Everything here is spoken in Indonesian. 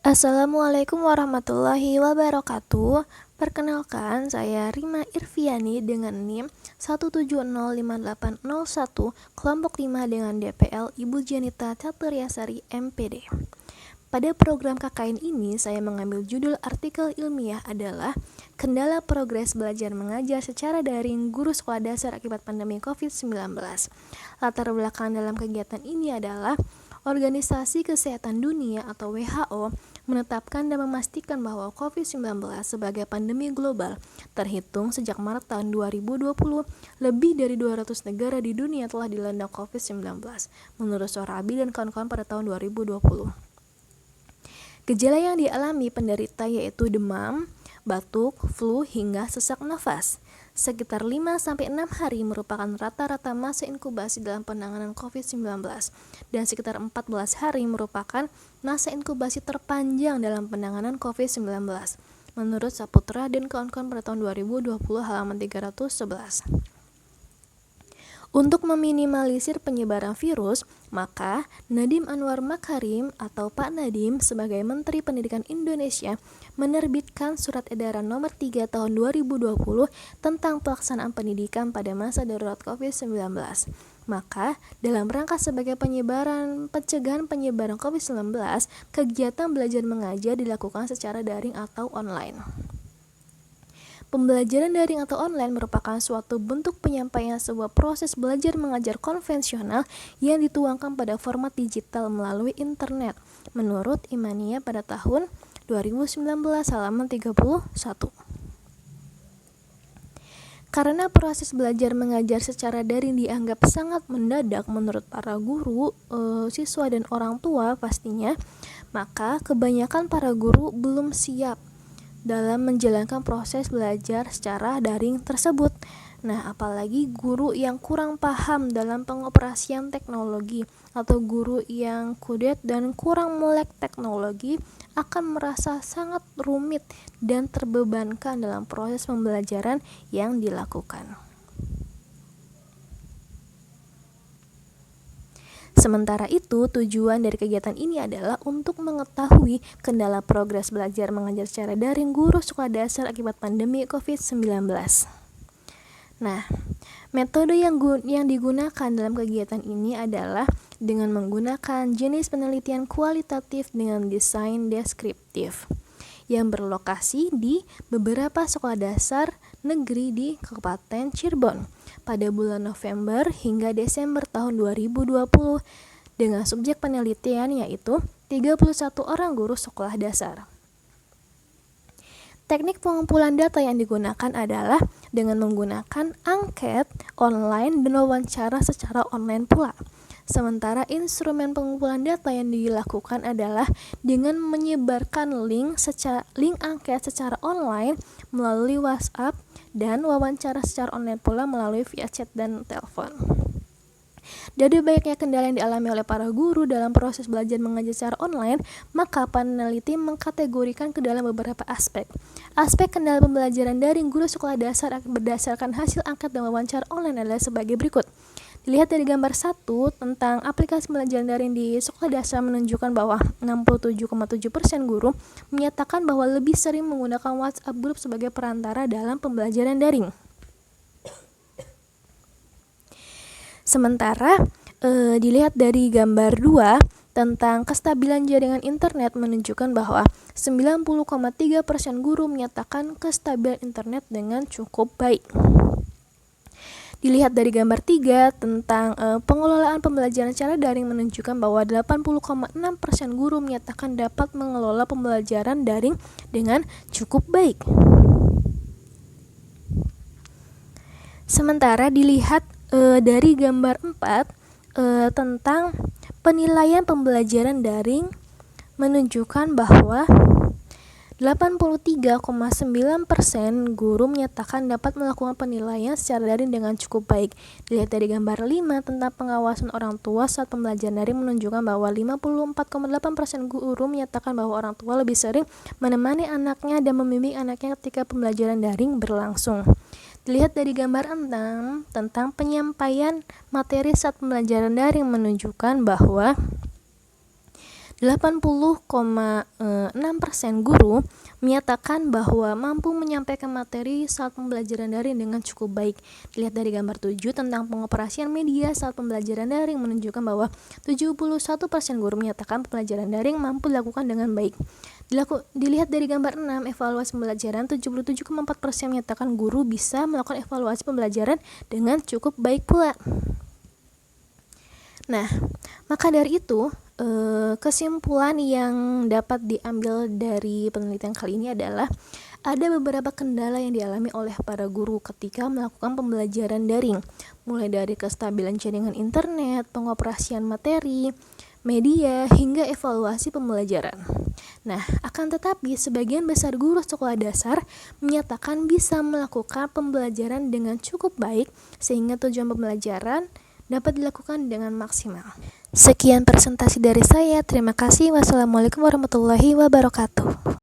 Assalamualaikum warahmatullahi wabarakatuh. Perkenalkan, saya Rima Irviani dengan NIM 1705801, kelompok 5 dengan DPL Ibu Janita Caturiyasari MPD. Pada program KKN ini, saya mengambil judul artikel ilmiah adalah Kendala Progres Belajar Mengajar secara Daring Guru Sekolah Dasar Akibat Pandemi COVID-19. Latar belakang dalam kegiatan ini adalah Organisasi Kesehatan Dunia atau WHO menetapkan dan memastikan bahwa COVID-19 sebagai pandemi global terhitung sejak Maret tahun 2020, lebih dari 200 negara di dunia telah dilanda COVID-19 menurut Sorabi dan kawan-kawan pada tahun 2020. Gejala yang dialami penderita yaitu demam, batuk, flu, hingga sesak nafas. Sekitar 5-6 hari merupakan rata-rata masa inkubasi dalam penanganan COVID-19 dan sekitar 14 hari merupakan masa inkubasi terpanjang dalam penanganan COVID-19 menurut Saputra dan kawan-kawan pada tahun 2020 halaman 311. Untuk meminimalisir penyebaran virus, maka Nadiem Anwar Makarim atau Pak Nadiem sebagai Menteri Pendidikan Indonesia menerbitkan Surat Edaran Nomor 3 Tahun 2020 tentang pelaksanaan pendidikan pada masa darurat COVID-19. Maka, dalam rangka sebagai pencegahan penyebaran COVID-19, kegiatan belajar mengajar dilakukan secara daring atau online. Pembelajaran daring atau online merupakan suatu bentuk penyampaian sebuah proses belajar mengajar konvensional yang dituangkan pada format digital melalui internet, menurut Imania pada tahun 2019 halaman 31. Karena proses belajar mengajar secara daring dianggap sangat mendadak menurut para guru, siswa dan orang tua pastinya, maka kebanyakan para guru belum siap dalam menjalankan proses belajar secara daring tersebut. Nah, apalagi guru yang kurang paham dalam pengoperasian teknologi atau guru yang kudet dan kurang melek teknologi akan merasa sangat rumit dan terbebankan dalam proses pembelajaran yang dilakukan. Sementara itu, tujuan dari kegiatan ini adalah untuk mengetahui kendala progres belajar mengajar secara daring guru sekolah dasar akibat pandemi COVID-19. Nah, metode yang digunakan dalam kegiatan ini adalah dengan menggunakan jenis penelitian kualitatif dengan desain deskriptif yang berlokasi di beberapa sekolah dasar negeri di Kabupaten Cirebon pada bulan November hingga Desember tahun 2020 dengan subjek penelitian yaitu 31 orang guru sekolah dasar. Teknik pengumpulan data yang digunakan adalah dengan menggunakan angket online dan wawancara secara online pula. Sementara instrumen pengumpulan data yang dilakukan adalah dengan menyebarkan link angket secara online melalui WhatsApp dan wawancara secara online pula melalui via chat dan telepon. Dari banyaknya kendala yang dialami oleh para guru dalam proses belajar mengajar secara online, maka peneliti mengkategorikan ke dalam beberapa aspek. Aspek kendala pembelajaran daring guru sekolah dasar berdasarkan hasil angket dan wawancara online adalah sebagai berikut. Dilihat dari gambar 1 tentang aplikasi pembelajaran daring di sekolah dasar menunjukkan bahwa 67,7% guru menyatakan bahwa lebih sering menggunakan WhatsApp Group sebagai perantara dalam pembelajaran daring. Sementara dilihat dari gambar 2 tentang kestabilan jaringan internet menunjukkan bahwa 90,3% guru menyatakan kestabilan internet dengan cukup baik. Dilihat dari gambar 3 tentang pengelolaan pembelajaran secara daring menunjukkan bahwa 80,6% guru menyatakan dapat mengelola pembelajaran daring dengan cukup baik. Sementara dilihat dari gambar 4 tentang penilaian pembelajaran daring menunjukkan bahwa 83,9% guru menyatakan dapat melakukan penilaian secara daring dengan cukup baik. Dilihat dari gambar 5 tentang pengawasan orang tua saat pembelajaran daring menunjukkan bahwa 54,8% guru menyatakan bahwa orang tua lebih sering menemani anaknya dan membimbing anaknya ketika pembelajaran daring berlangsung. Dilihat dari gambar 6 tentang penyampaian materi saat pembelajaran daring menunjukkan bahwa 80,6% guru menyatakan bahwa mampu menyampaikan materi saat pembelajaran daring dengan cukup baik. Dilihat dari gambar 7 tentang pengoperasian media saat pembelajaran daring menunjukkan bahwa 71% guru menyatakan pembelajaran daring mampu dilakukan dengan baik. Dilihat dari gambar 6 evaluasi pembelajaran, 77,4% menyatakan guru bisa melakukan evaluasi pembelajaran dengan cukup baik pula. Nah, maka dari itu, kesimpulan yang dapat diambil dari penelitian kali ini adalah ada beberapa kendala yang dialami oleh para guru ketika melakukan pembelajaran daring, mulai dari kestabilan jaringan internet, pengoperasian materi, media, hingga evaluasi pembelajaran. Nah, akan tetapi sebagian besar guru sekolah dasar menyatakan bisa melakukan pembelajaran dengan cukup baik sehingga tujuan pembelajaran dapat dilakukan dengan maksimal. Sekian presentasi dari saya. Terima kasih. Wassalamualaikum warahmatullahi wabarakatuh.